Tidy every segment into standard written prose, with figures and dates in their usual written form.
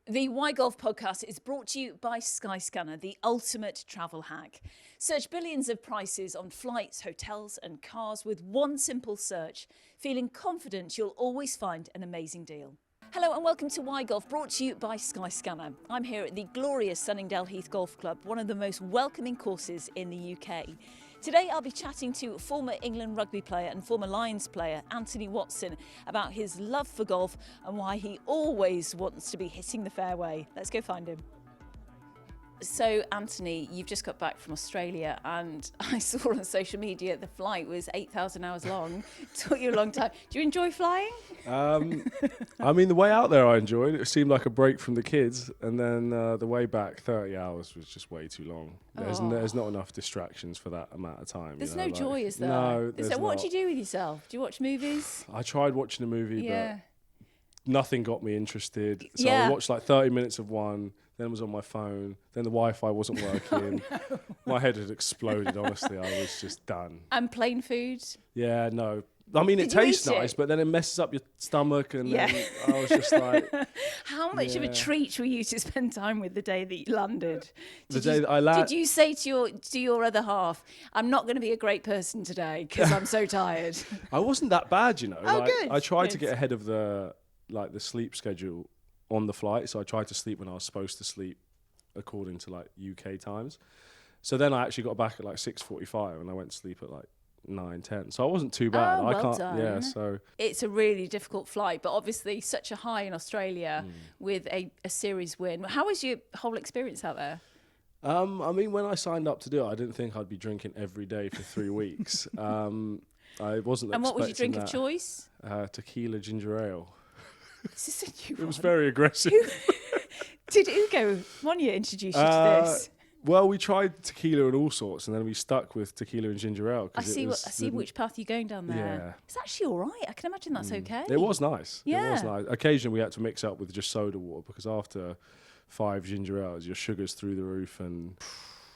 The Why Golf podcast is brought to you by Skyscanner, the ultimate travel hack. Search billions of prices on flights, hotels, and cars with one simple search. Feeling confident you'll always find an amazing deal. Hello and welcome to Why Golf, brought to you by Skyscanner. I'm here at the glorious Sunningdale Heath Golf Club, one of the most welcoming courses in the UK. Today I'll be chatting to former England rugby player and former Lions player Anthony Watson about his love for golf and why he always wants to be hitting the fairway. Let's go find him. So Anthony, you've just got back from Australia and I saw on social media the flight was 8,000 hours long. It took you a long time. Do you enjoy flying? I mean, the way out there I enjoyed. It seemed like a break from the kids, and then the way back, 30 hours was just way too long. There's not enough distractions for that amount of time. There's no joy, is there? No, there's not. What do you do with yourself? Do you watch movies? I tried watching a movie, but nothing got me interested. So Yeah. I watched like 30 minutes of one, then was on my phone, then the Wi-Fi wasn't working. No. My head had exploded, honestly. I was just done. And plain food? Yeah, no. I mean, it Did you tastes eat it? nice, but then it messes up your stomach, and Yeah. then I was just like... How much of a Yeah. treat were you to spend time with the day that you landed? The day that I landed... Did you say to your other half, I'm not going to be a great person today because I'm so tired? I wasn't that bad, you know. Oh, like, good, I tried to good. get ahead of the sleep schedule on the flight, so I tried to sleep when I was supposed to sleep according to like UK times. So then I actually got back at like 6:45 and I went to sleep at like 9:10. So I wasn't too bad. Oh, I well can't. done. Yeah. So It's a really difficult flight, but obviously such a high in Australia with a series win. How was your whole experience out there? I mean, when I signed up to do it, I didn't think I'd be drinking every day for 3 weeks. I wasn't. And what was your expecting drink of that. choice? Tequila ginger ale. This is a new It was one. very aggressive. Did Ugo one year introduce you to this? Well, we tried tequila and all sorts, and then we stuck with tequila and ginger ale. I see which path you're going down there. Yeah. It's actually all right. I can imagine that's okay. It was nice. It was Yeah. nice. Occasionally we had to mix up with just soda water because after 5 ginger ales, your sugar's through the roof, and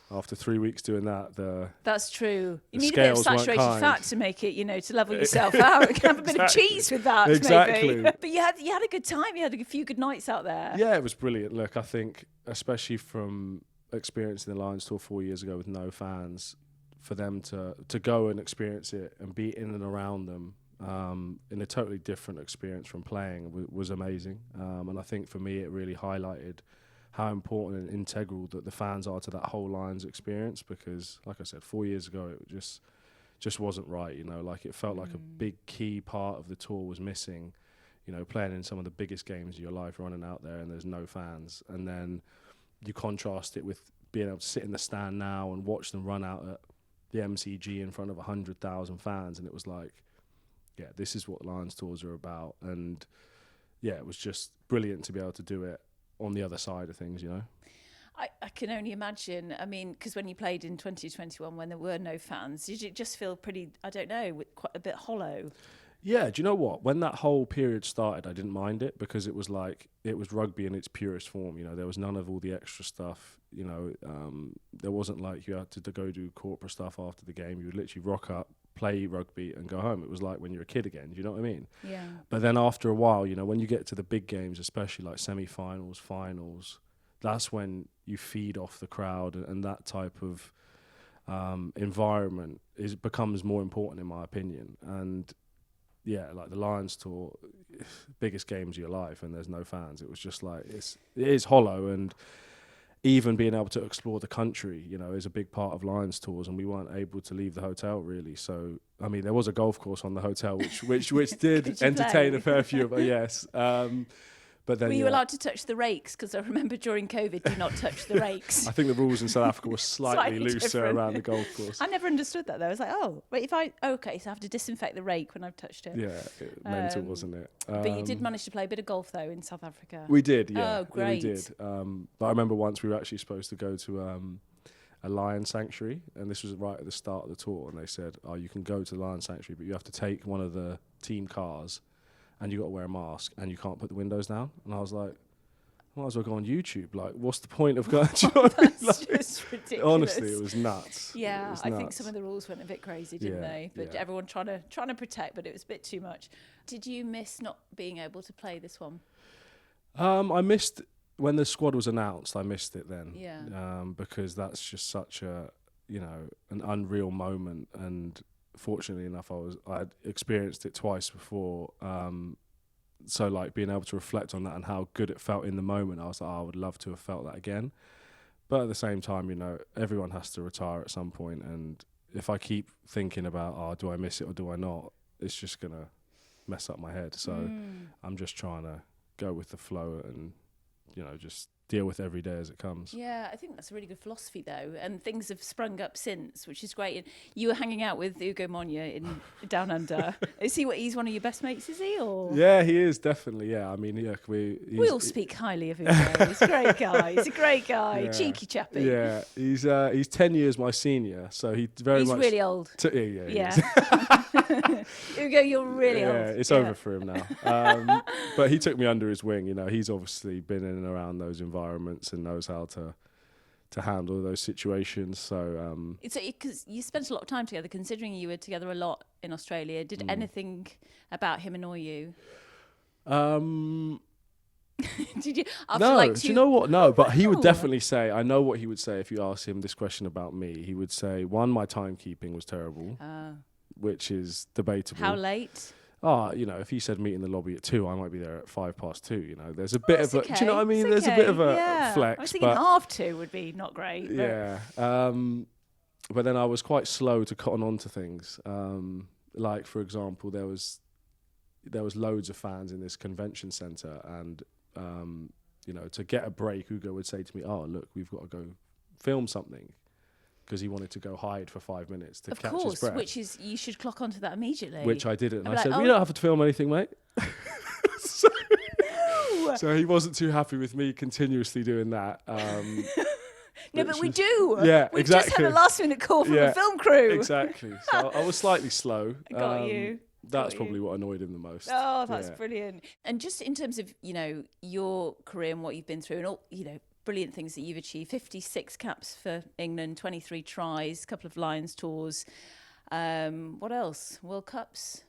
after 3 weeks doing that, That's true. You the need a bit of scales weren't saturated kind. fat to make it, to level yourself out. You can have a bit of Exactly. cheese with that, Exactly. maybe. But you had a good time. You had a few good nights out there. Yeah, it was brilliant. Look, I think especially from experiencing the Lions Tour 4 years ago with no fans, for them to go and experience it and be in and around them in a totally different experience from playing was amazing. And I think for me it really highlighted how important and integral that the fans are to that whole Lions experience, because like I said, 4 years ago it just wasn't right, like it felt like a big key part of the tour was missing, playing in some of the biggest games of your life, running out there and there's no fans. And then you contrast it with being able to sit in the stand now and watch them run out at the MCG in front of 100,000 fans, and it was like, yeah, this is what Lions tours are about. And yeah, it was just brilliant to be able to do it on the other side of things, I can only imagine. I mean, because when you played in 2021, when there were no fans, did it just feel pretty, I don't know, quite a bit hollow? Yeah, do you know what? When that whole period started, I didn't mind it because it was like, it was rugby in its purest form. There was none of all the extra stuff. There wasn't like you had to go do corporate stuff after the game. You would literally rock up, play rugby and go home. It was like when you're a kid again. Do you know what I mean? Yeah. But then after a while, when you get to the big games, especially like semi-finals, finals, that's when you feed off the crowd, and that type of environment becomes more important in my opinion. And yeah, like the Lions tour, biggest games of your life, and there's no fans. It was just like it is hollow, and even being able to explore the country, is a big part of Lions tours, and we weren't able to leave the hotel really. So I mean, there was a golf course on the hotel, which did Could you entertain play? a fair few of yes. But then Were you allowed to touch the rakes? Because I remember during COVID, do not touch the rakes. I think the rules in South Africa were slightly looser different. around the golf course. I never understood that though. I was like, wait, so I have to disinfect the rake when I've touched it. Yeah, mental, wasn't it? But you did manage to play a bit of golf though in South Africa. We did, yeah. Oh, great. We did. But I remember once we were actually supposed to go to a lion sanctuary, and this was right at the start of the tour, and they said, you can go to the lion sanctuary, but you have to take one of the team cars, and you got to wear a mask, and you can't put the windows down. And I was like, might as well go on YouTube. Like, what's the point of going? Do you know what I mean? That's just ridiculous. Honestly, it was nuts. Yeah, was I think nuts. some of the rules went a bit crazy, didn't Yeah, they? But yeah. everyone trying to protect, but it was a bit too much. Did you miss not being able to play this one? I missed when the squad was announced, I missed it then. Yeah. Because that's just such a, an unreal moment. And fortunately enough, I'd experienced it twice before. So like being able to reflect on that and how good it felt in the moment, I was like, I would love to have felt that again. But at the same time, everyone has to retire at some point. And if I keep thinking about, do I miss it or do I not, it's just going to mess up my head. So I'm just trying to go with the flow and, just deal with every day as it comes. Yeah, I think that's a really good philosophy, though. And things have sprung up since, which is great. And you were hanging out with Ugo Monye in Down Under. He's one of your best mates, is he? Or yeah, he is definitely. Yeah, I mean, we all speak highly of Ugo. He's a great guy. He's a great guy. Yeah. Cheeky chappy. Yeah, he's 10 years my senior, so he's really old. Yeah. Ugo, you're really old. Yeah, it's over for him now. But he took me under his wing. He's obviously been in and around those environments and knows how to handle those situations. So it's because you spent a lot of time together. Considering you were together a lot in Australia, did anything about him annoy you? Did you? No, do you know what? No, but he would definitely say. I know what he would say if you asked him this question about me. He would say, one, my timekeeping was terrible, which is debatable. How late? If he said meet in the lobby at 2, I might be there at 2:05. There's a bit of a, okay. do you know what I mean? There's a bit of a flex. I was thinking 2:30 would be not great. But. Yeah. But then I was quite slow to cotton on to things. Like, for example, there was loads of fans in this convention centre and, to get a break, Ugo would say to me, look, we've got to go film something. Because he wanted to go hide for 5 minutes to catch his breath. Which is, you should clock onto that immediately. Which I didn't. I said, we don't have to film anything, mate. So he wasn't too happy with me continuously doing that. No, but we do. Yeah, We've exactly. just had a last-minute call from the film crew. Exactly. So I was slightly slow. Got you. That's probably what annoyed him the most. Oh, that's brilliant. And just in terms of, your career and what you've been through and all, brilliant things that you've achieved. 56 caps for England, 23 tries, a couple of Lions tours. What else? World Cups?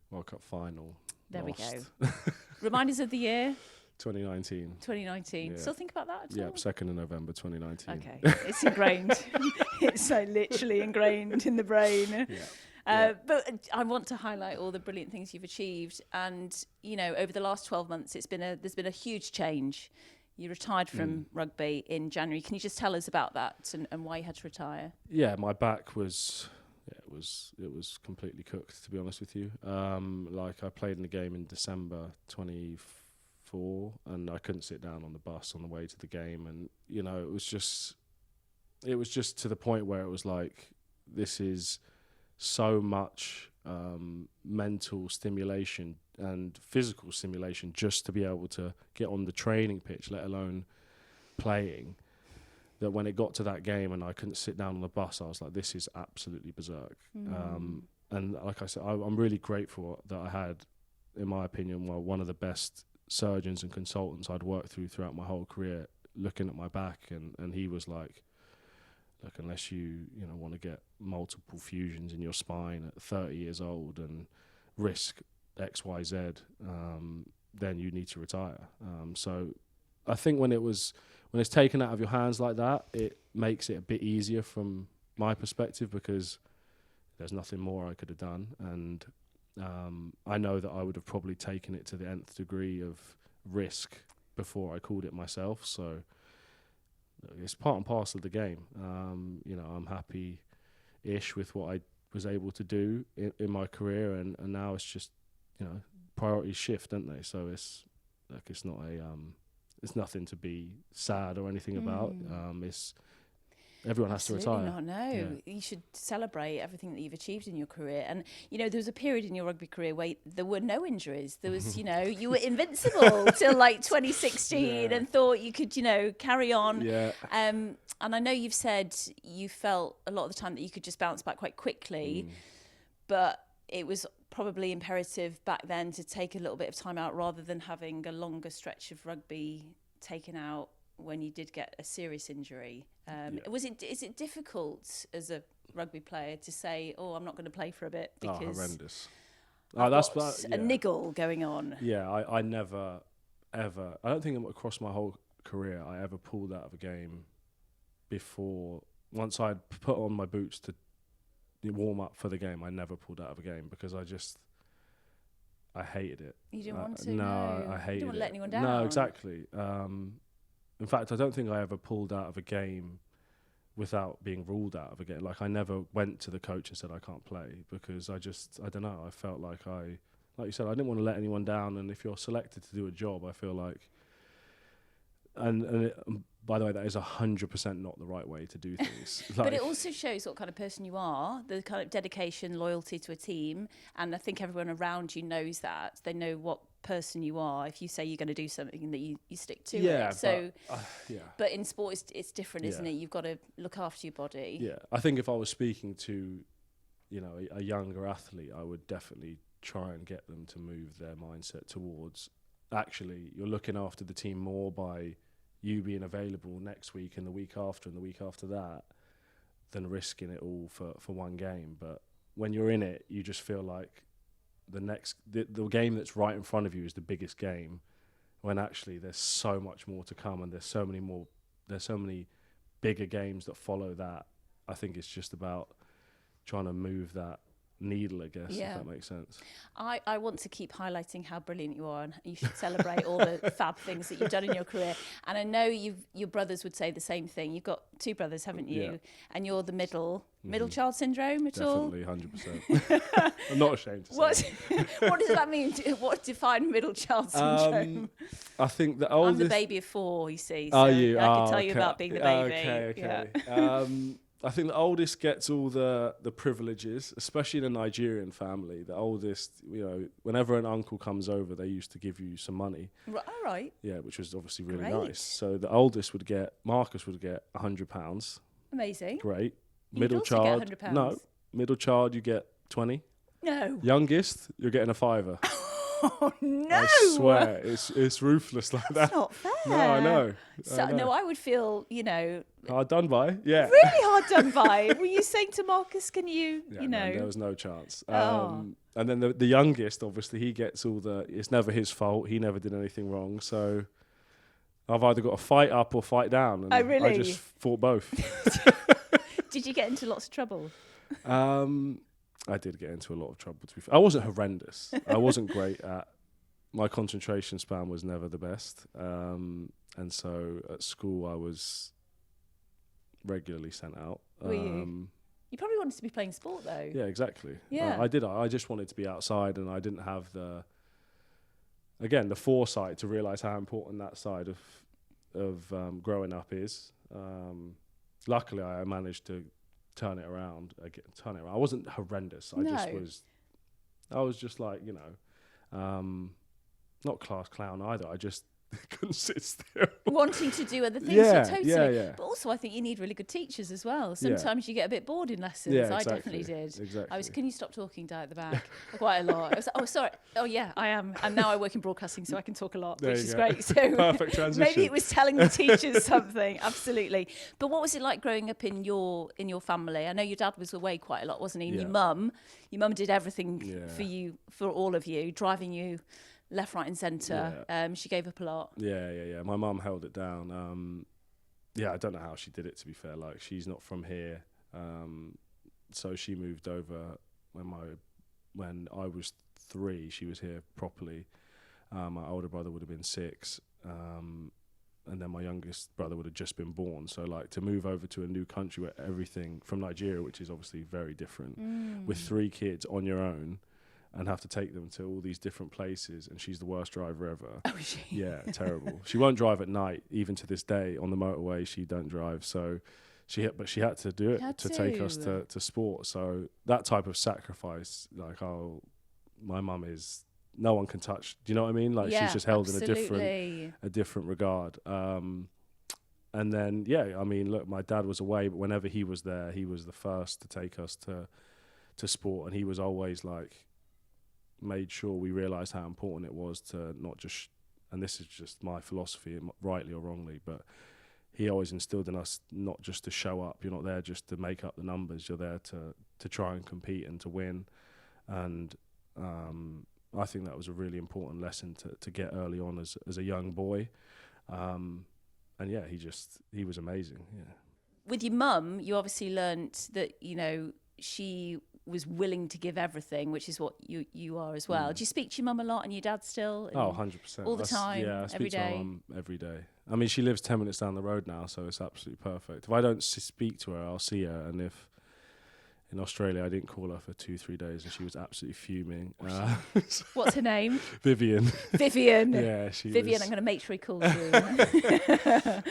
World Cup final. There we go. Reminders of the year? 2019. 2019. Yeah. Still think about that at all? 2nd of November 2019. Okay. It's ingrained. It's like literally ingrained in the brain. Yeah. But I want to highlight all the brilliant things you've achieved. And, over the last 12 months, there's been a huge change. You retired from rugby in January. Can you just tell us about that and why you had to retire? Yeah, my back was, it was completely cooked, to be honest with you. I played in the game in December 24, and I couldn't sit down on the bus on the way to the game, and it was just to the point where it was like, this is so much mental stimulation and physical stimulation just to be able to get on the training pitch, let alone playing, that when it got to that game and I couldn't sit down on the bus, I was like, this is absolutely berserk. And like I said, I'm really grateful that I had, in my opinion, one of the best surgeons and consultants I'd worked throughout my whole career, looking at my back, and he was like, look, unless you want to get multiple fusions in your spine at 30 years old and risk X, Y, Z, then you need to retire. So I think when it's taken out of your hands like that, it makes it a bit easier from my perspective, because there's nothing more I could have done. And I know that I would have probably taken it to the nth degree of risk before I called it myself. So it's part and parcel of the game. I'm happy-ish with what I was able to do in my career, and now it's just, priorities shift, don't they? So it's not it's nothing to be sad or anything about. Everyone has to retire. No. Yeah. You should celebrate everything that you've achieved in your career. And, there was a period in your rugby career where there were no injuries. There was, you were invincible till like 2016 and thought you could, carry on. Yeah. And I know you've said you felt a lot of the time that you could just bounce back quite quickly, but it was probably imperative back then to take a little bit of time out rather than having a longer stretch of rugby taken out when you did get a serious injury. Is it difficult as a rugby player to say, I'm not going to play for a bit because horrendous. That's a niggle going on? Yeah, I never, ever, I don't think across my whole career I ever pulled out of a game before. Once I'd put on my boots to warm up for the game, I never pulled out of a game because I hated it. You didn't want to? No, I hated it. You didn't want to let anyone down? No, exactly. In fact, I don't think I ever pulled out of a game without being ruled out of a game. Like, I never went to the coach and said I can't play because I don't know, I felt like you said, I didn't want to let anyone down. And if you're selected to do a job, I feel like, by the way, that is 100% not the right way to do things. But it also shows what kind of person you are, the kind of dedication, loyalty to a team. And I think everyone around you knows that. They know what person you are. If you say you're going to do something, that you stick to it. So, but in sport, it's different, isn't it? You've got to look after your body. Yeah, I think if I was speaking to, a younger athlete, I would definitely try and get them to move their mindset towards, actually, you're looking after the team more by you being available next week and the week after and the week after that than risking it all for one game. But when you're in it, you just feel like the game that's right in front of you is the biggest game, when actually there's so much more to come and there's so many bigger games that follow that. I think it's just about trying to move that needle, I guess, if that makes sense. I want to keep highlighting how brilliant you are, and you should celebrate all the fab things that you've done in your career. And I know your brothers would say the same thing. You've got 2 brothers, haven't you? Yeah. And you're the middle child syndrome at all? Definitely, 100%. I'm not ashamed to say what does that mean? What defines middle child syndrome? I think the oldest... I'm the baby of 4, you see. So you? I can tell you about being the baby. Okay. Yeah. I think the oldest gets all the privileges, especially in a Nigerian family. The oldest, whenever an uncle comes over, they used to give you some money. All right. Yeah, which was obviously really nice. So the oldest Marcus would get £100. Amazing. Great. Middle child, get £100. No. Middle child, you get 20. No. Youngest, you're getting a £5. Oh no! I swear, it's ruthless like That's that. Not fair. No, I know. No, I would feel, hard done by. Yeah. Really hard done by. Were you saying to Marcus, can you, No, there was no chance. And then the youngest, obviously, he gets all it's never his fault. He never did anything wrong. So I've either got to fight up or fight down. And really? I just fought both. Did you get into lots of trouble? I did get into a lot of trouble, to be fair. I wasn't horrendous. I wasn't great at... My concentration span was never the best. And so at school, I was regularly sent out. Were you? You probably wanted to be playing sport, though. Yeah, exactly. Yeah. I did. I just wanted to be outside, and I didn't have the foresight to realise how important that side of growing up is. Luckily, I managed to turn it around. I wasn't horrendous. I was just like, not class clown either. I just couldn't sit still. Wanting to do other things. Yeah, totally. yeah. But also, I think you need really good teachers as well. Sometimes you get a bit bored in lessons. Yeah, I definitely did. Exactly. Can you stop talking down at the back? Quite a lot. I was like, oh, sorry. Oh, yeah, I am. And now I work in broadcasting, so I can talk a lot, which is great. So perfect transition. Maybe it was telling the teachers something. Absolutely. But what was it like growing up in your family? I know your dad was away quite a lot, wasn't he? And your mum did everything for you, for all of you, driving you left, right and centre. She gave up a lot. Yeah. My mum held it down. I don't know how she did it, to be fair. Like, she's not from here. So she moved over when I was 3. She was here properly. My older brother would have been 6. And then my youngest brother would have just been born. So, like, to move over to a new country where everything from Nigeria, which is obviously very different, with 3 kids on your own, and have to take them to all these different places, and she's the worst driver ever. Oh, is she? Yeah, terrible. She won't drive at night, even to this day. On the motorway, she don't drive. So she had to do it to take us to sport. So that type of sacrifice, like, my mum is... No one can touch. Do you know what I mean? Like, she's just held in a different regard. And then, I mean, look, my dad was away, but whenever he was there, he was the first to take us to sport, and he was always like, made sure we realised how important it was to not just, and this is just my philosophy, rightly or wrongly, but he always instilled in us not just to show up. You're not there just to make up the numbers. You're there to try and compete and to win. And I think that was a really important lesson to get early on as a young boy. yeah, he was amazing. Yeah. With your mum, you obviously learnt that, she was willing to give everything, which is what you are as well. Do you speak to your mum a lot and your dad still? Oh, 100%. All the time, I every speak to day? my mum every day. I mean, she lives 10 minutes down the road now, so it's absolutely perfect. If I don't speak to her, I'll see her. And if in Australia I didn't call her for 2-3 days, and she was absolutely fuming. What's her name? Vivian. Vivian. Yeah, Vivian, I'm going to make sure he calls you.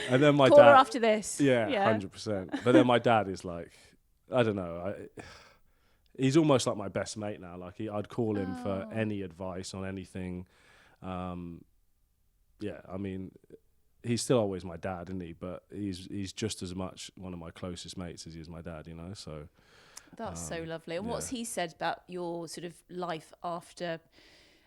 And then my Call dad. her after this. Yeah, 100%. But then my dad is like, I don't know. He's almost like my best mate now. Like I'd call him for any advice on anything. Yeah, I mean, he's still always my dad, isn't he? But he's just as much one of my closest mates as he is my dad, So that's so lovely. And what's he said about your sort of life after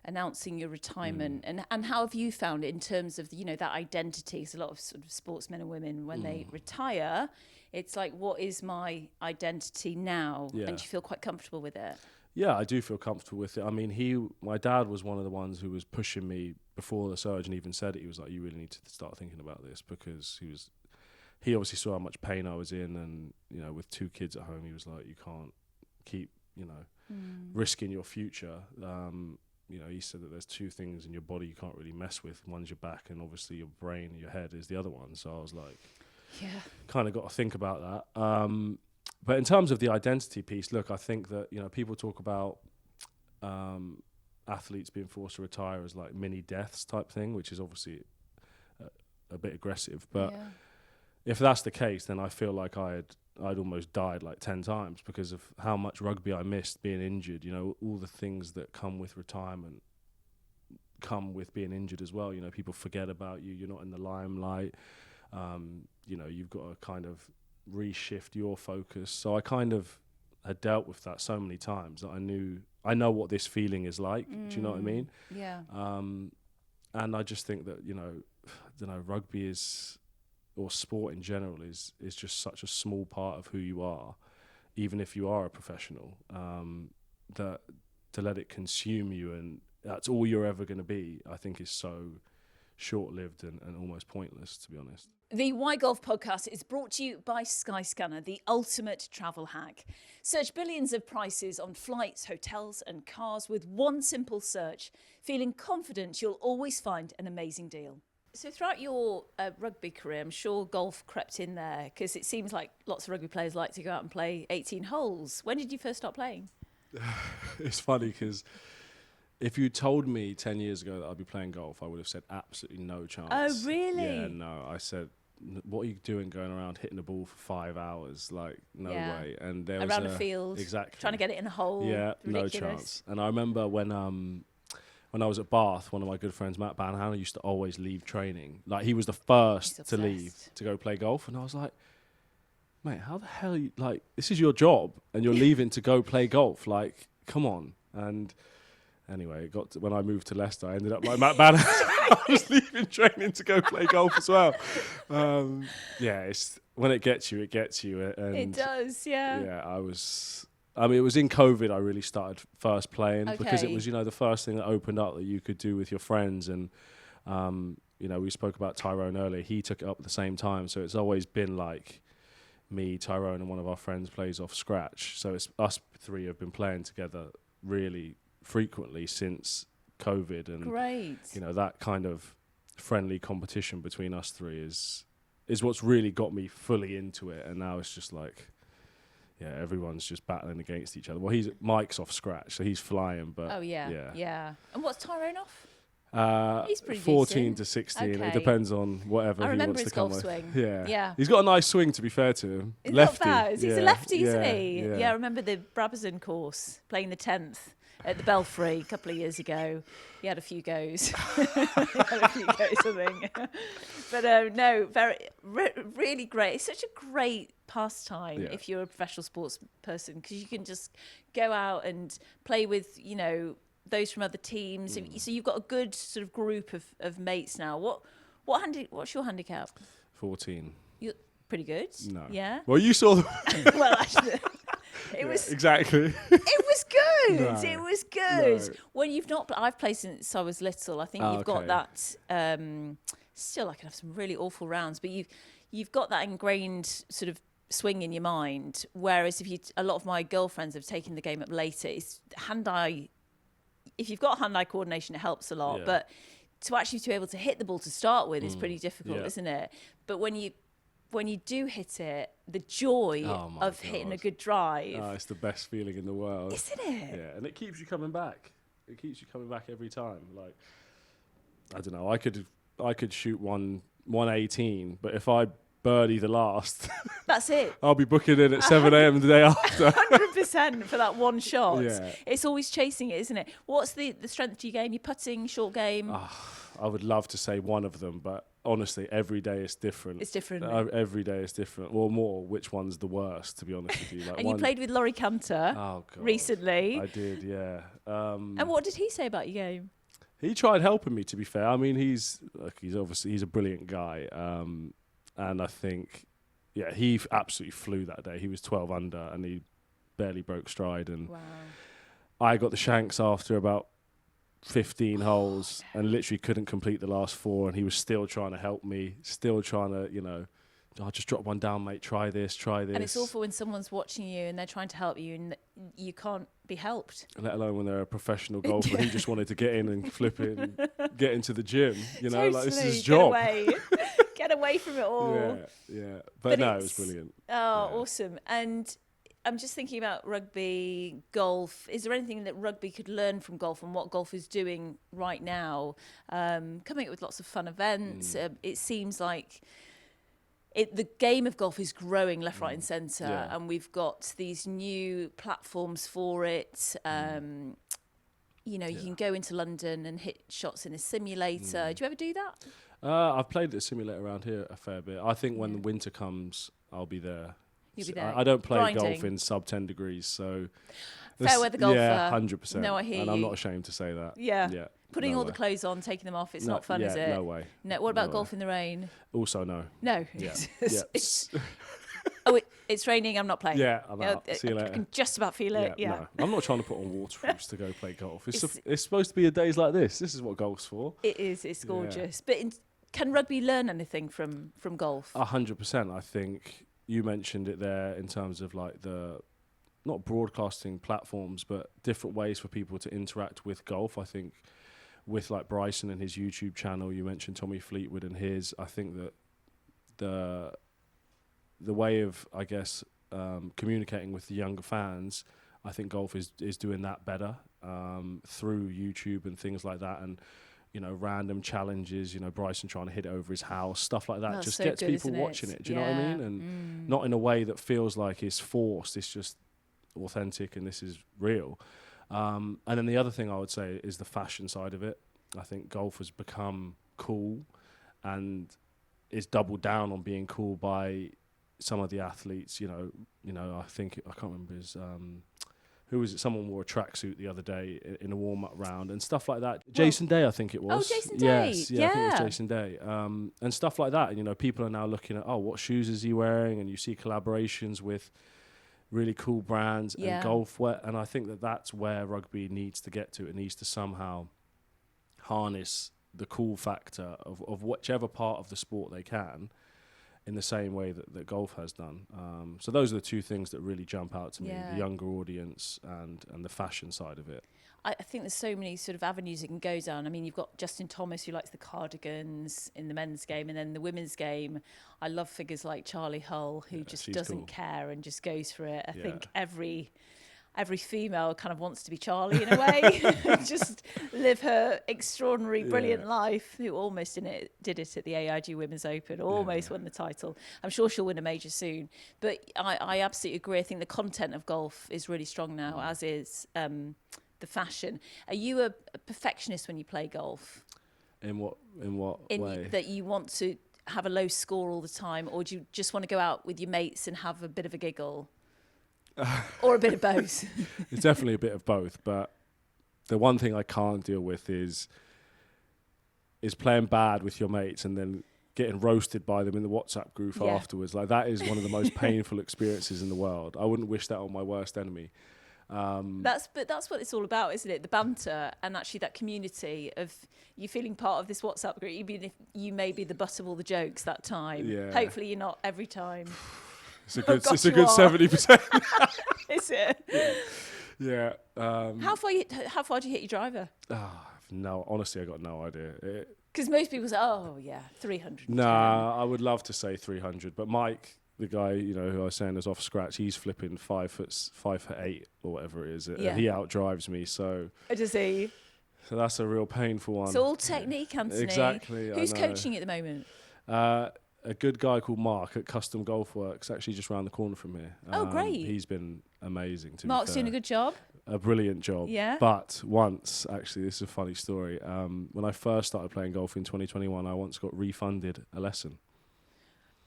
announcing your retirement, and how have you found it in terms of that identity? Because a lot of sort of sportsmen and women, when they retire, it's like, what is my identity now? Yeah. And do you feel quite comfortable with it? Yeah, I do feel comfortable with it. I mean, my dad was one of the ones who was pushing me before the surgeon even said it. He was like, you really need to start thinking about this, because he obviously saw how much pain I was in, and with 2 kids at home, he was like, you can't keep risking your future. He said that there's 2 things in your body you can't really mess with. One's your back, and obviously your brain, your head is the other one. So I was like, kind of got to think about that. But in terms of the identity piece, look, I think that, people talk about athletes being forced to retire as like mini deaths type thing, which is obviously a bit aggressive. But if that's the case, then I feel like I'd almost died like 10 times because of how much rugby I missed, being injured. All the things that come with retirement come with being injured as well. People forget about you. You're not in the limelight. You've got to kind of reshift your focus. So I kind of had dealt with that so many times that I know what this feeling is like. Do you know what I mean? Yeah. And I just think that, rugby or sport in general is just such a small part of who you are, even if you are a professional, that to let it consume you and that's all you're ever going to be, I think is so short-lived and almost pointless, to be honest. The Why Golf podcast is brought to you by Skyscanner, the ultimate travel hack. Search billions of prices on flights, hotels and cars with one simple search, feeling confident you'll always find an amazing deal. So throughout your rugby career, I'm sure golf crept in there, because it seems like lots of rugby players like to go out and play 18 holes. When did you first start playing? It's funny because if you told me 10 years ago that I'd be playing golf, I would have said absolutely no chance. Oh, really? Yeah, no. I said, what are you doing going around hitting the ball for 5 hours? Like, no way. And there was around a field, exactly, trying to get it in a hole. Yeah, ridiculous. No chance. And I remember when I was at Bath, one of my good friends, Matt Banhan, used to always leave training. Like, he was the first to leave to go play golf. And I was like, mate, how the hell are you, like, this is your job and you're leaving to go play golf. Like, come on. And anyway, when I moved to Leicester, I ended up like Matt Banner. I was leaving training to go play golf as well. When it gets you, it gets you. And it does, yeah. Yeah, it was in COVID I really started first playing because it was, the first thing that opened up that you could do with your friends. And, we spoke about Tyrone earlier. He took it up at the same time. So it's always been like me, Tyrone, and one of our friends plays off scratch. So it's us 3 have been playing together really frequently since COVID, and great. That kind of friendly competition between us 3 is what's really got me fully into it. And now it's just like, everyone's just battling against each other. Well, Mike's off scratch, so he's flying, but yeah. And what's Tyrone off? He's pretty 14 decent. to 16. Okay. It depends on whatever he wants to come with. I remember his golf swing. Yeah. He's got a nice swing, to be fair to him. It's lefty. not bad. He's a lefty, isn't he? Yeah, I remember the Brabazon course, playing the 10th at the Belfry a couple of years ago. He had a few goes. I think. But no, really great. It's such a great pastime if you're a professional sports person, because you can just go out and play with, those from other teams. So you've got a good sort of group of mates now. What's your handicap? 14. You're pretty good. No. Yeah. Well, you saw the... Well, actually, it was exactly. It was good. No. It was good. No. When you've not, I've played since I was little. I think you've got that still I can have some really awful rounds, but you've got that ingrained sort of swing in your mind. Whereas a lot of my girlfriends have taken the game up later. It's hand-eye. If you've got hand-eye coordination, it helps a lot. Yeah. But to actually be able to hit the ball to start with is pretty difficult, Yeah. isn't it? But when you do hit it, the joy of hitting a good drive. Oh, it's the best feeling in the world. Isn't it? Yeah, and it keeps you coming back. It keeps you coming back every time. Like, I don't know, I could shoot 118, but if I birdie the last, That's it. I'll be booking in at 7 a.m. the day after. 100% for that one shot. Yeah. It's always chasing it, isn't it? What's the strength to your game? Your putting, short game? I would love to say one of them, but honestly, every day is different. It's different. Every day is different. Well, more which one's the worst, to be honest with you. Like and you played with Laurie Cantor recently. I did, yeah. And what did he say about your game? He tried helping me, to be fair. I mean, he's a brilliant guy. And I think, yeah, he absolutely flew that day. He was 12 under and he barely broke stride. And Wow. I got the shanks after about 15 holes and literally couldn't complete the last 4. And he was still trying to help me, still trying to, I'll just drop one down, mate. Try this. And it's awful when someone's watching you and they're trying to help you and you can't be helped. Let alone when they're a professional golfer. He just wanted to get in and flip it and get into the gym. Totally. Like, this is his job. Get away from it all. Yeah. But no, it was brilliant. Awesome. And I'm just thinking about rugby, golf. Is there anything that rugby could learn from golf and what golf is doing right now? Coming up with lots of fun events. It seems like the game of golf is growing left, right and centre. Yeah. And we've got these new platforms for it. You can go into London and hit shots in a simulator. Do you ever do that? I've played the simulator around here a fair bit. I think when the winter comes, I'll be there. You'll be there. I don't play Grinding. golf in sub 10 degrees, so fair weather golfer. Yeah, 100%. No, I hear and you. I'm not ashamed to say that. Yeah. Putting no all way. the clothes on, taking them off, it's not fun, is it? No way. No. What about No golf way. in the rain? Also, no. No. Yeah. It's raining, I'm not playing. Yeah, I'm out. See you later. I can just about feel it. Yeah. No, I'm not trying to put on waterproofs to go play golf. It's supposed to be a days like this. This is what golf's for. It is. It's gorgeous. But can rugby learn anything from golf? 100%. I think you mentioned it there in terms of like not broadcasting platforms, but different ways for people to interact with golf. I think with like Bryson and his YouTube channel, you mentioned Tommy Fleetwood and his. I think that the way of, I guess, communicating with the younger fans, I think golf is doing that better through YouTube and things like that. And random challenges, Bryson trying to hit it over his house, stuff like that. That's just so gets good, people isn't it? watching it. Do you know what I mean? And not in a way that feels like it's forced. It's just authentic and this is real. And then the other thing I would say is the fashion side of it. I think golf has become cool and is doubled down on being cool by some of the athletes. I think I can't remember his who was it? Someone wore a tracksuit the other day in a warm-up round and stuff like that. Jason Day, I think it was. Oh, Jason Day. Yes, I think it was Jason Day. And stuff like that. And, people are now looking at, what shoes is he wearing? And you see collaborations with really cool brands and golf wear. And I think that's where rugby needs to get to. It needs to somehow harness the cool factor of whichever part of the sport they can, in the same way that golf has done. So those are the two things that really jump out to me, the younger audience and the fashion side of it. I think there's so many sort of avenues it can go down. I mean, you've got Justin Thomas, who likes the cardigans in the men's game, and then the women's game, I love figures like Charlie Hull, who just doesn't care and just goes for it. I think every female kind of wants to be Charlie in a way, just live her extraordinary, brilliant life, who almost did it at the AIG Women's Open, almost won the title. I'm sure she'll win a major soon. But I absolutely agree. I think the content of golf is really strong now, as is the fashion. Are you a perfectionist when you play golf? In what way? That you want to have a low score all the time, or do you just want to go out with your mates and have a bit of a giggle? Or a bit of both? It's definitely a bit of both, but the one thing I can't deal with is playing bad with your mates and then getting roasted by them in the WhatsApp group afterwards. Like, that is one of the most painful experiences in the world. I wouldn't wish that on my worst enemy. But that's what it's all about, isn't it? The banter and actually that community of you feeling part of this WhatsApp group, even if you may be the butt of all the jokes that time. Yeah. Hopefully you're not every time. It's a Oh, good, God, it's a you good are. 70%. Is it? Yeah. How far do you hit your driver? No, honestly, I got no idea. Because most people say, oh yeah, 300. Nah, I would love to say 300, but Mike, the guy, you know, who I was saying is off scratch, he's flipping 5'8" or whatever it is. Yeah. And he outdrives me, so Does he? that's a real painful one. It's all technique, Anthony. Exactly. Who's coaching you at the moment? A good guy called Mark at Custom Golf Works, actually just round the corner from here. Oh, great. He's been amazing to Mark's be fair. doing a good job. A brilliant job. Yeah. But once, actually, this is a funny story. When I first started playing golf in 2021, I once got refunded a lesson.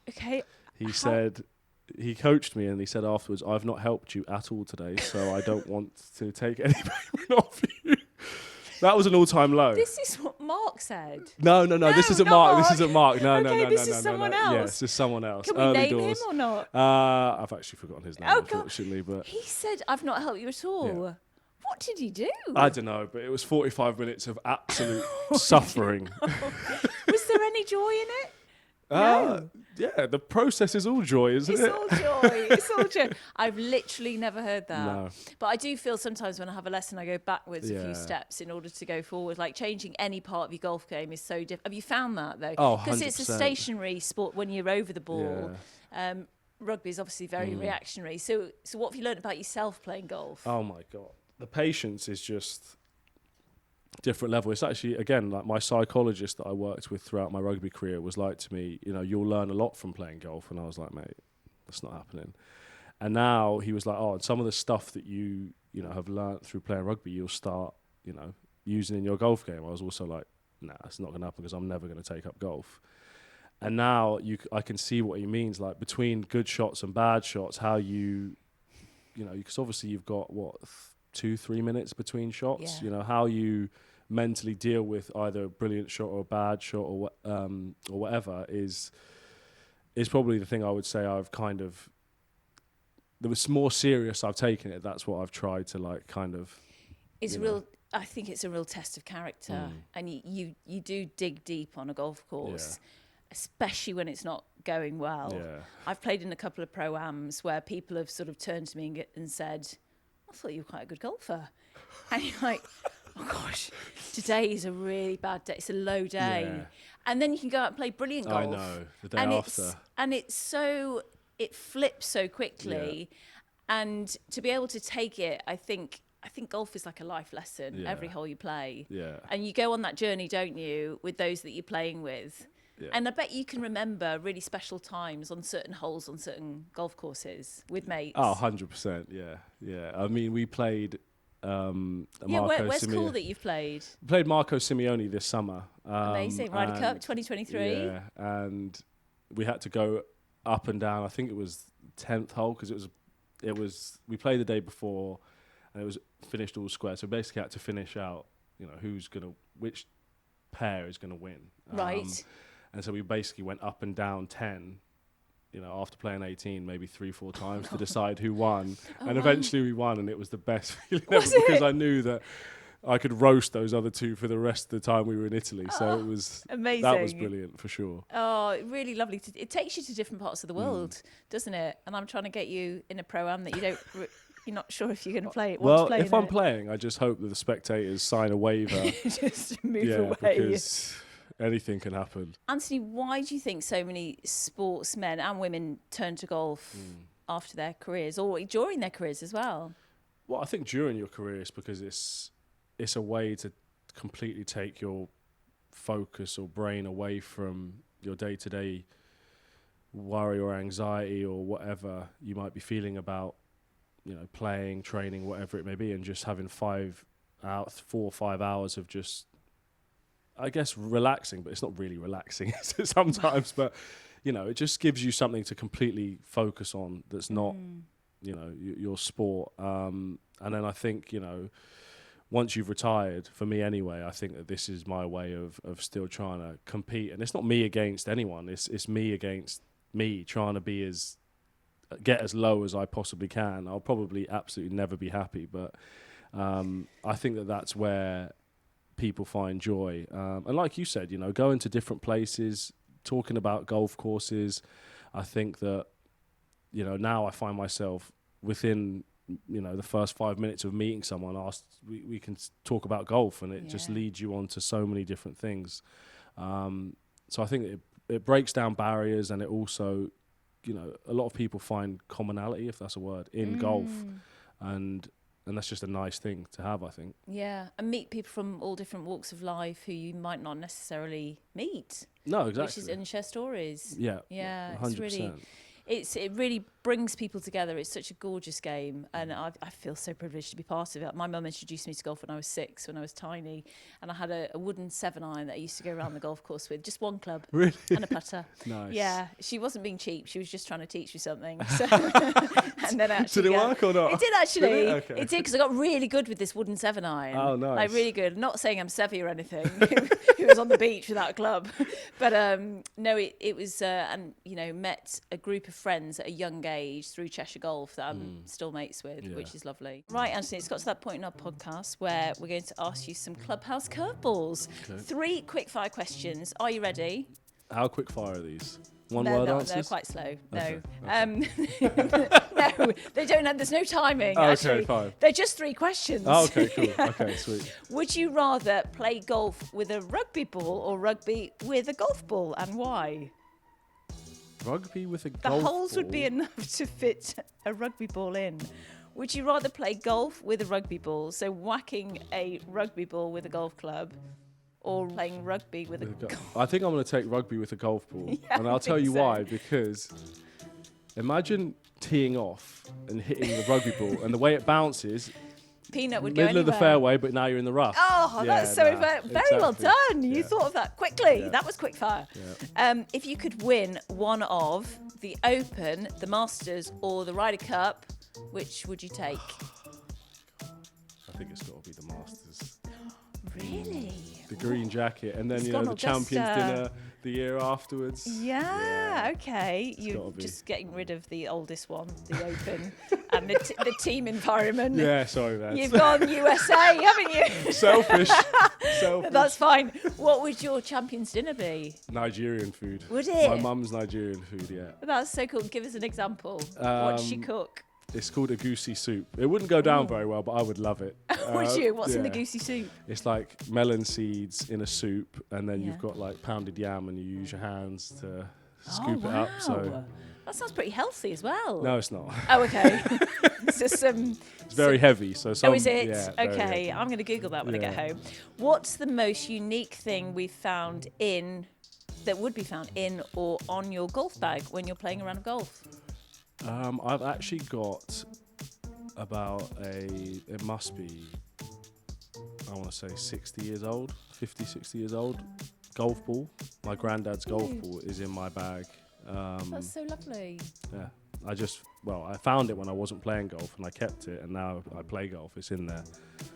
Okay. He coached me and he said afterwards, I've not helped you at all today, so I don't want to take any payment off you. That was an all-time low. This is what Mark said. No, this isn't Mark. This isn't Mark. No, Okay, no. this is someone else. Yes, this is someone else. Can we Early name doors. him or not? I've actually forgotten his name, Oh, God. unfortunately. But He said, I've not helped you at all. Yeah. What did he do? I don't know, but it was 45 minutes of absolute suffering. Was there any joy in it? Yeah, the process is all joy, isn't It's it? all joy. It's all joy. I've literally never heard that. No. But I do feel sometimes when I have a lesson, I go backwards a Yeah. few steps in order to go forward. Like changing any part of your golf game is so different. Have you found that though? Oh, Because it's a 100%. stationary sport when you're over the ball. Rugby is obviously very reactionary. So what have you learned about yourself playing golf? Oh my God. The patience is just different level. It's actually, again, like my psychologist that I worked with throughout my rugby career was like to me, you know, you'll learn a lot from playing golf. And I was like, mate, that's not happening. And now he was like, oh, and some of the stuff that you know, have learnt through playing rugby, you'll start, you know, using in your golf game. I was also like, nah, it's not going to happen because I'm never going to take up golf. And now I can see what he means, like between good shots and bad shots, how you know, because obviously you've got, 2-3 minutes between shots, Yeah. you know, how you mentally deal with either a brilliant shot or a bad shot or whatever is probably the thing I would say I've kind of, the more serious I've taken it, that's what I've tried to like kind of. It's I think it's a real test of character. And you do dig deep on a golf course, especially when it's not going well. Yeah. I've played in a couple of pro-ams where people have sort of turned to me and said, I thought you were quite a good golfer. And you're like, oh gosh, today is a really bad day. It's a low day. Yeah. And then you can go out and play brilliant golf. I know, the day and after. It flips so quickly. Yeah. And to be able to take it, I think golf is like a life lesson, Yeah. every hole you play. Yeah. And you go on that journey, don't you, with those that you're playing with. Yeah. And I bet you can remember really special times on certain holes on certain golf courses with mates. Oh, 100%. Yeah. I mean, we played Where's cool that you've played? Played Marco Simeone this summer. Amazing. Ryder Cup 2023. Yeah, and we had to go up and down. I think it was 10th hole because it was we played the day before and it was finished all square. So basically had to finish out, you know, which pair is going to win. Right. And so we basically went up and down 10, you know, after playing 18, maybe 3-4 times to decide who won. And eventually we won, and it was the best feeling ever because I knew that I could roast those other two for the rest of the time we were in Italy. So it was amazing. That was brilliant for sure. Oh, really lovely. It takes you to different parts of the world, doesn't it? And I'm trying to get you in a pro-am that you don't... You're not sure if you're going to play it. Well, if I'm playing, I just hope that the spectators sign a waiver. Just move away. Because anything can happen. Anthony, why do you think so many sportsmen and women turn to golf after their careers or during their careers as well? Well, I think during your career it's because it's a way to completely take your focus or brain away from your day-to-day worry or anxiety or whatever you might be feeling about, you know, playing, training, whatever it may be, and just having 4 or 5 hours of just, I guess, relaxing, but it's not really relaxing is it sometimes, but, you know, it just gives you something to completely focus on that's not, you know, your sport. And then I think, you know, once you've retired, for me anyway, I think that this is my way of still trying to compete. And it's not me against anyone. It's me against me, trying to be as get as low as I possibly can, I'll probably absolutely never be happy. But I think that's where people find joy. And like you said, going to different places, talking about golf courses. I think that, now I find myself within, the first 5 minutes of meeting someone, we can talk about golf, and it just leads you on to so many different things. So I think it breaks down barriers, and it also, a lot of people find commonality, if that's a word, in golf. And that's just a nice thing to have, I think. Yeah, and meet people from all different walks of life who you might not necessarily meet. No, exactly. And share stories. Yeah, yeah, 100%. It really brings people together. It's such a gorgeous game, and I feel so privileged to be part of it. My mum introduced me to golf when I was 6, when I was tiny, and I had a wooden 7-iron that I used to go around the golf course with, just one club, really, and a putter. Nice. Yeah, she wasn't being cheap. She was just trying to teach me something. So and then actually, did it work or not? It did actually. Did it? Okay. It did, because I got really good with this wooden 7-iron. Oh, nice. Like really good. Not saying I'm Sevy or anything. Who was on the beach without a club, but no, it was, and met a group of friends at a young age through Cheshire Golf that I'm still mates with, which is lovely. Right, Anthony, it's got to that point in our podcast where we're going to ask you some clubhouse curveballs. Okay. 3 quickfire questions. Are you ready? How quickfire are these? One word answers? No, they're quite slow. Okay. No, they don't have, there's no timing, actually. Okay, fine. They're just 3 questions. Oh, okay, cool. Okay, sweet. Would you rather play golf with a rugby ball or rugby with a golf ball, and why? Rugby with a The golf holes ball? would be enough to fit a rugby ball in. Would you rather play golf with a rugby ball, so whacking a rugby ball with a golf club, or playing rugby with a golf? I think I'm going to take rugby with a golf ball. Yeah, and I'll tell you so. why, because imagine teeing off and hitting the rugby ball, and the way it bounces, Peanut would go middle of the anywhere. fairway, but now you're in the rough. Oh, that's so very well done. You Yeah. thought of that quickly. Yeah. That was quickfire. Yeah. If you could win one of the Open, the Masters, or the Ryder Cup, which would you take? I think it's got to be the Masters. Really? The green jacket, and then It's the gone Champions Augusta. dinner the year afterwards. Yeah, okay. You're gotta be. just getting rid of the oldest one, the Open, and the team environment. Yeah, sorry, man. You've gone USA, haven't you? Selfish. Selfish. That's fine. What would your Champions dinner be? Nigerian food. Would it? My mum's Nigerian food, yeah. That's so cool. Give us an example. What does she cook? It's called a goosey soup. It wouldn't go down very well, but I would love it. Would you? What's in the yeah. goosey soup? It's like melon seeds in a soup, and then Yeah. you've got like pounded yam, and you use your hands to scoop it up. So that sounds pretty healthy as well. no, it's not. Oh, okay. So some. It's very heavy. So some. Oh, is it? Yeah, very Okay, heavy. I'm going to Google that when I get Yeah. home. What's the most unique thing we've found that would be found in or on your golf bag when you're playing a round of golf? I've actually got it must be, I want to say 60 years old, 50, 60 years old, golf ball. My granddad's golf ball is in my bag. That's so lovely. Yeah, I found it when I wasn't playing golf, and I kept it, and now I play golf. It's in there.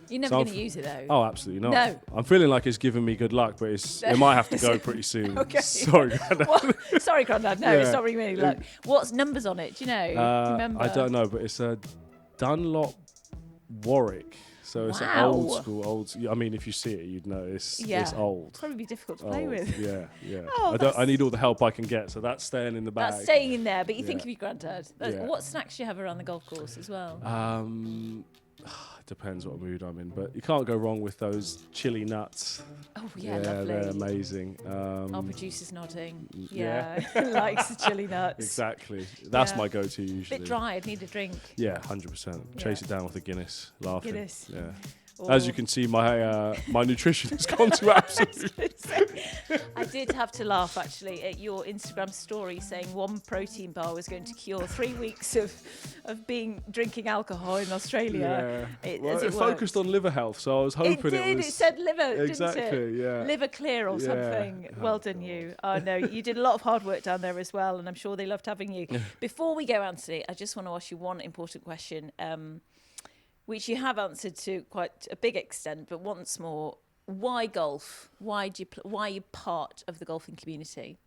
You're never So going to use it though. Oh, absolutely not. No. I'm feeling like it's giving me good luck, but it might have to go pretty soon. Okay. Sorry, Granddad. What? Sorry, Grandad. No, it's Yeah. not bringing me any luck. What's numbers on it? Do you know? Do you remember? I don't know, but it's a Dunlop Warwick. So it's an Wow. old. I mean, if you see it, you'd know it's old. Probably be difficult to play Old. with. Yeah, yeah. Oh, I need all the help I can get, so that's staying in the bag. That's staying in there, but you think Yeah. of your granddad. Yeah. What snacks do you have around the golf course as well? Depends what mood I'm in, but you can't go wrong with those chili nuts. Oh, yeah, they're lovely. amazing. Our producer's nodding. yeah. Yeah, likes the chili nuts. Exactly. That's Yeah. my go-to usually. Bit dry, I'd need a drink. Yeah, 100%. Chase it down with a Guinness, laughing. Guinness. Yeah. Or- As you can see, my nutrition has gone to absolute. I did have to laugh actually at your Instagram story saying one protein bar was going to cure 3 weeks of drinking alcohol in Australia. Yeah. As It focused on liver health, so I was hoping It did. was It said liver, exactly. didn't it? Yeah. Liver clear or Yeah. something. Well done, you. Oh no, you did a lot of hard work down there as well, and I'm sure they loved having you. Before we go, Anthony, I just want to ask you one important question, which you have answered to quite a big extent, but once more, why golf? Why are you part of the golfing community?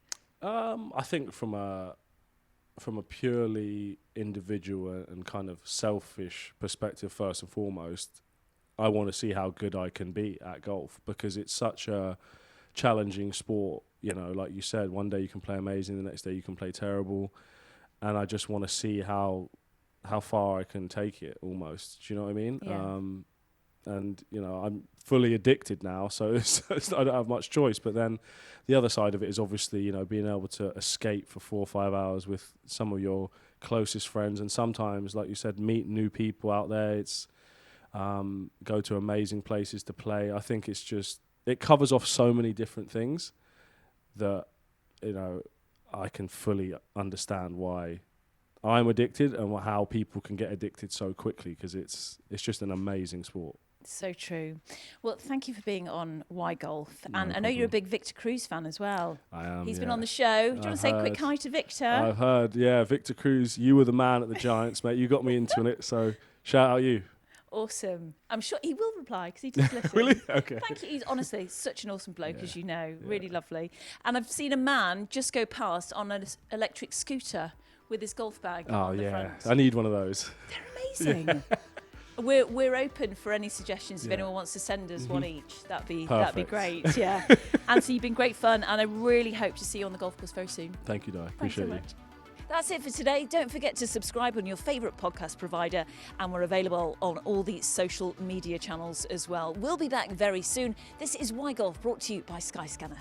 I think from a from a purely individual and kind of selfish perspective, first and foremost, I want to see how good I can be at golf, because it's such a challenging sport. You know, like you said, one day you can play amazing, the next day you can play terrible, and I just want to see how far I can take it almost. Do you know what I mean? Yeah. And, you know, I'm fully addicted now, so I don't have much choice. But then the other side of it is obviously, you know, being able to escape for 4 or 5 hours with some of your closest friends, and sometimes, like you said, meet new people out there. It's go to amazing places to play. I think it's just, it covers off so many different things that, you know, I can fully understand why I'm addicted and how people can get addicted so quickly, because it's just an amazing sport. So true. Well, thank you for being on Why Golf. No And I know you're a problem. big Victor Cruz fan as well. I am. He's been yeah. on the show. Do you want to I've say a quick heard. hi to Victor? I've heard, yeah, Victor Cruz, you were the man at the Giants, mate. You got me into it, so shout out you. Awesome. I'm sure he will reply because he does listen. Really? Okay. Thank you. He's honestly such an awesome bloke, Yeah, as you know. yeah. Really lovely. And I've seen a man just go past on an electric scooter with his golf bag Oh, on the yeah. front. I need one of those. They're amazing. We're open for any suggestions. If Yeah. anyone wants to send us one each, that'd be Perfect. great. Yeah. Anthony, you've been great fun, and I really hope to see you on the golf course very soon. Thank you, Di. Thanks so Appreciate you. much. That's it for today. Don't forget to subscribe on your favourite podcast provider, and we're available on all the social media channels as well. We'll be back very soon. This is Why Golf, brought to you by Skyscanner.